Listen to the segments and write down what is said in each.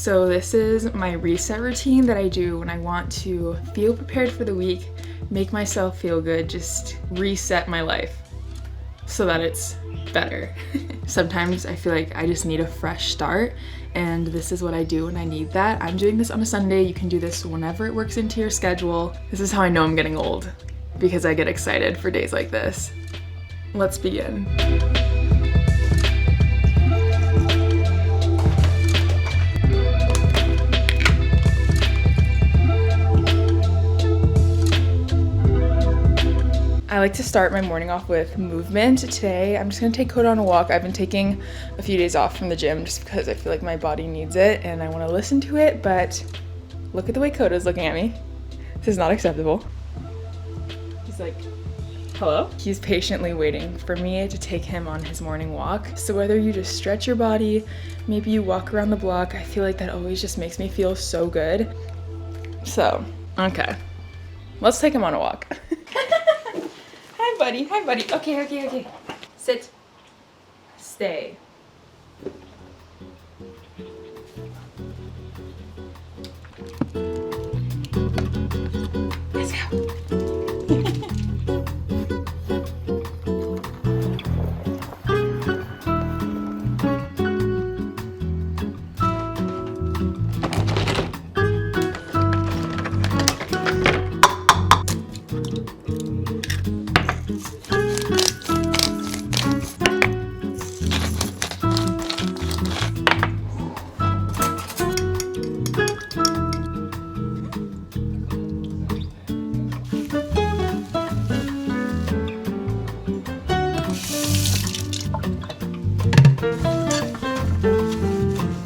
So this is my reset routine that I do when I want to feel prepared for the week, make myself feel good, just reset my life so that it's better. Sometimes I feel like I just need a fresh start, and this is what I do when I need that. I'm doing this on a Sunday. You can do this whenever it works into your schedule. This is how I know I'm getting old, because I get excited for days like this. Let's begin. I like to start my morning off with movement. Today, I'm just gonna take Coda on a walk. I've been taking a few days off from the gym just because I feel like my body needs it and I wanna listen to it, but look at the way Coda's looking at me. This is not acceptable. He's like, hello? He's patiently waiting for me to take him on his morning walk. So whether you just stretch your body, maybe you walk around the block, I feel like that always just makes me feel so good. So, okay, let's take him on a walk. Hi buddy. Okay. Sit. Stay. Let's go.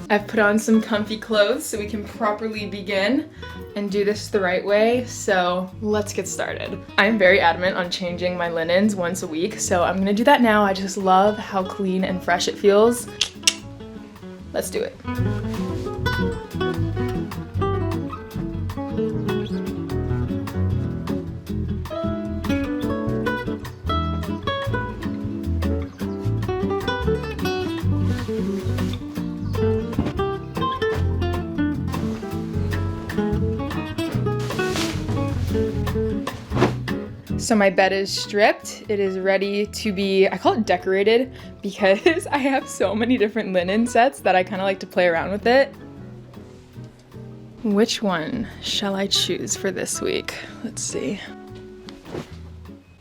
I've put on some comfy clothes so we can properly begin and do this the right way, so let's get started. I'm very adamant on changing my linens once a week, so I'm gonna do that now. I just love how clean and fresh it feels. Let's do it. So my bed is stripped. It is ready to be, I call it decorated because I have so many different linen sets that I kind of like to play around with it. Which one shall I choose for this week? Let's see.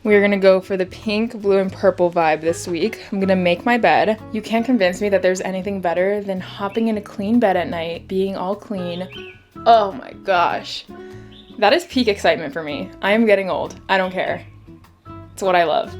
We're gonna go for the pink, blue, and purple vibe this week. I'm gonna make my bed. You can't convince me that there's anything better than hopping in a clean bed at night, being all clean. Oh my gosh. That is peak excitement for me. I am getting old. I don't care. It's what I love.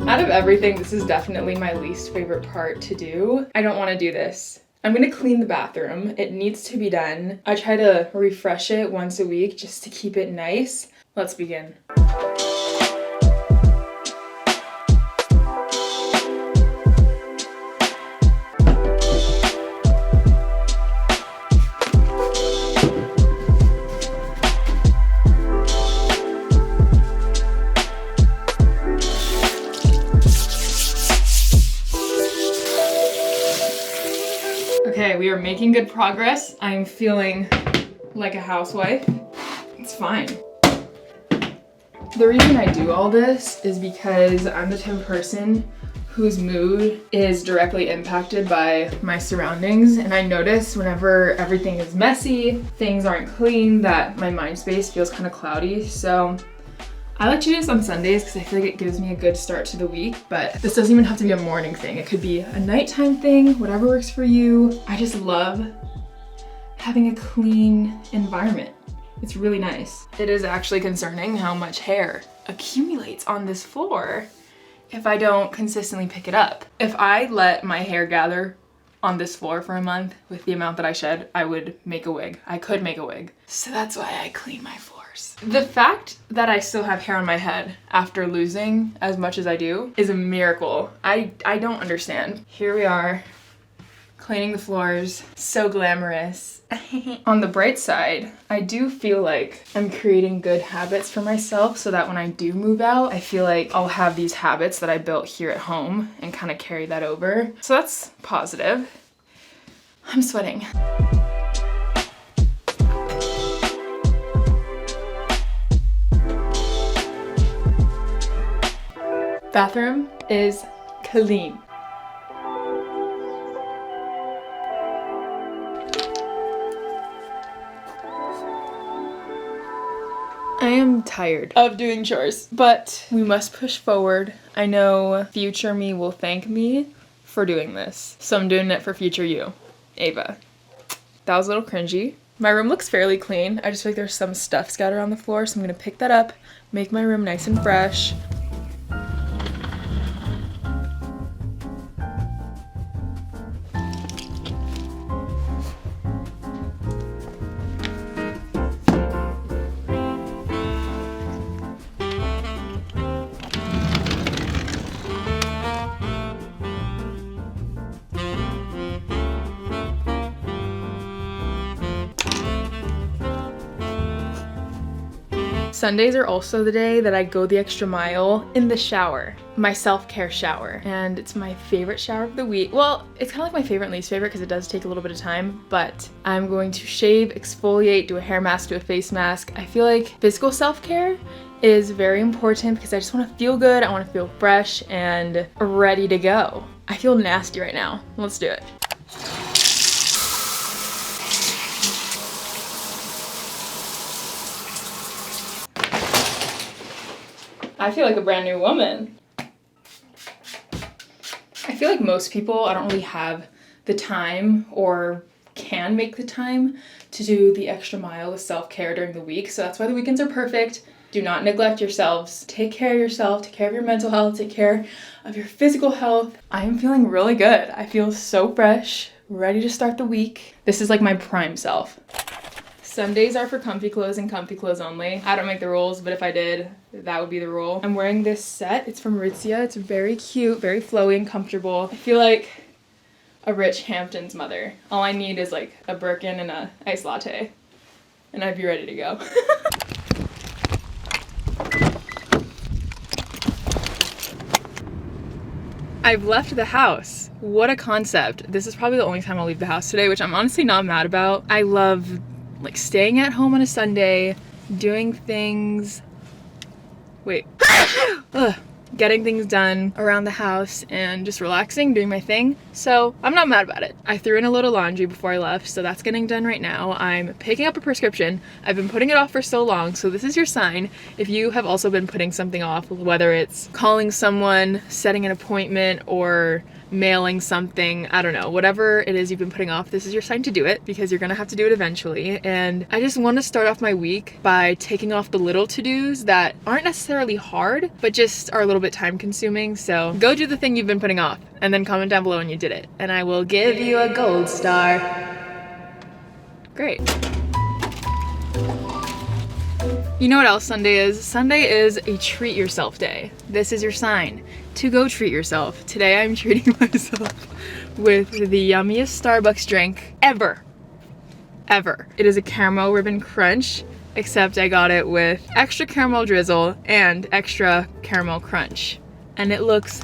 Out of everything, this is definitely my least favorite part to do. I don't want to do this. I'm gonna clean the bathroom. It needs to be done. I try to refresh it once a week just to keep it nice. Let's begin. Okay, we are making good progress. I'm feeling like a housewife. It's fine. The reason I do all this is because I'm the type of person whose mood is directly impacted by my surroundings, and I notice whenever everything is messy, things aren't clean, that my mind space feels kind of cloudy. So I like to do this on Sundays because I feel like it gives me a good start to the week, but this doesn't even have to be a morning thing. It could be a nighttime thing, whatever works for you. I just love having a clean environment. It's really nice. It is actually concerning how much hair accumulates on this floor if I don't consistently pick it up. If I let my hair gather on this floor for a month with the amount that I shed, I would make a wig. I could make a wig. So that's why I clean my floors. The fact that I still have hair on my head after losing as much as I do is a miracle. I don't understand. Here we are, cleaning the floors. So glamorous. On the bright side, I do feel like I'm creating good habits for myself so that when I do move out, I feel like I'll have these habits that I built here at home and kind of carry that over. So that's positive. I'm sweating. Bathroom is clean. I am tired of doing chores, but we must push forward. I know future me will thank me for doing this, so I'm doing it for future you, Ava. That was a little cringy. My room looks fairly clean. I just feel like there's some stuff scattered on the floor, so I'm gonna pick that up, make my room nice and fresh. Sundays are also the day that I go the extra mile in the shower, my self-care shower. And it's my favorite shower of the week. Well, it's kind of like my favorite and least favorite because it does take a little bit of time, but I'm going to shave, exfoliate, do a hair mask, do a face mask. I feel like physical self-care is very important because I just want to feel good, I want to feel fresh and ready to go. I feel nasty right now. Let's do it. I feel like a brand new woman. I feel like most people, I don't really have the time or can make the time to do the extra mile of self-care during the week. So that's why the weekends are perfect. Do not neglect yourselves. Take care of yourself, take care of your mental health, take care of your physical health. I am feeling really good. I feel so fresh, ready to start the week. This is like my prime self. Sundays are for comfy clothes and comfy clothes only. I don't make the rules, but if I did, that would be the rule. I'm wearing this set. It's from Aritzia. It's very cute, very flowy and comfortable. I feel like a rich Hamptons mother. All I need is like a Birkin and a iced latte, and I'd be ready to go. I've left the house. What a concept. This is probably the only time I'll leave the house today, which I'm honestly not mad about. I love like staying at home on a Sunday, doing things, getting things done around the house and just relaxing, doing my thing. So I'm not mad about it. I threw in a load of laundry before I left, so that's getting done right now. I'm picking up a prescription. I've been putting it off for so long, so this is your sign. If you have also been putting something off, whether it's calling someone, setting an appointment, or mailing something, I don't know, whatever it is you've been putting off, this is your sign to do it because you're gonna have to do it eventually. And I just want to start off my week by taking off the little to-dos that aren't necessarily hard, but just are a little bit time consuming. So go do the thing you've been putting off and then comment down below when you did it, and I will give you a gold star. Great. You know what else Sunday is? Sunday is a treat yourself day. This is your sign to go treat yourself. Today I'm treating myself with the yummiest Starbucks drink ever. It is a caramel ribbon crunch, except I got it with extra caramel drizzle and extra caramel crunch. And it looks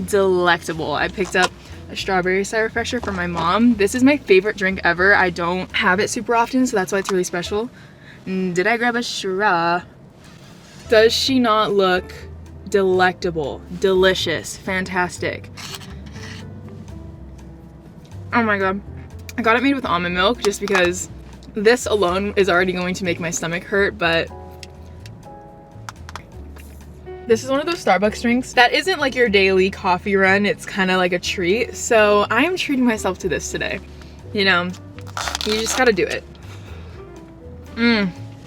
delectable. I picked up a strawberry side refresher for my mom. This is my favorite drink ever. I don't have it super often, so that's why it's really special. Did I grab a straw? Does she not look delectable, delicious, fantastic? Oh my god. I got it made with almond milk just because this alone is already going to make my stomach hurt, but this is one of those Starbucks drinks that isn't like your daily coffee run. It's kind of like a treat. So I am treating myself to this today. You know, you just gotta do it.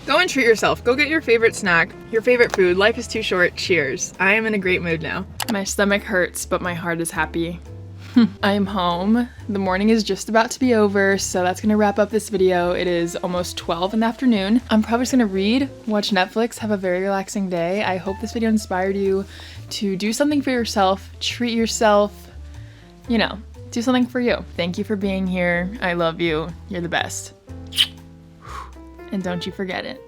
Go and treat yourself. Go get your favorite snack, your favorite food. Life is too short. Cheers. I am in a great mood now. My stomach hurts, but my heart is happy. I'm home. The morning is just about to be over, so that's gonna wrap up this video. It is almost 12 in the afternoon. I'm probably just gonna read, watch Netflix, have a very relaxing day. I hope this video inspired you to do something for yourself, treat yourself, you know, do something for you. Thank you for being here. I love you. You're the best. And don't you forget it.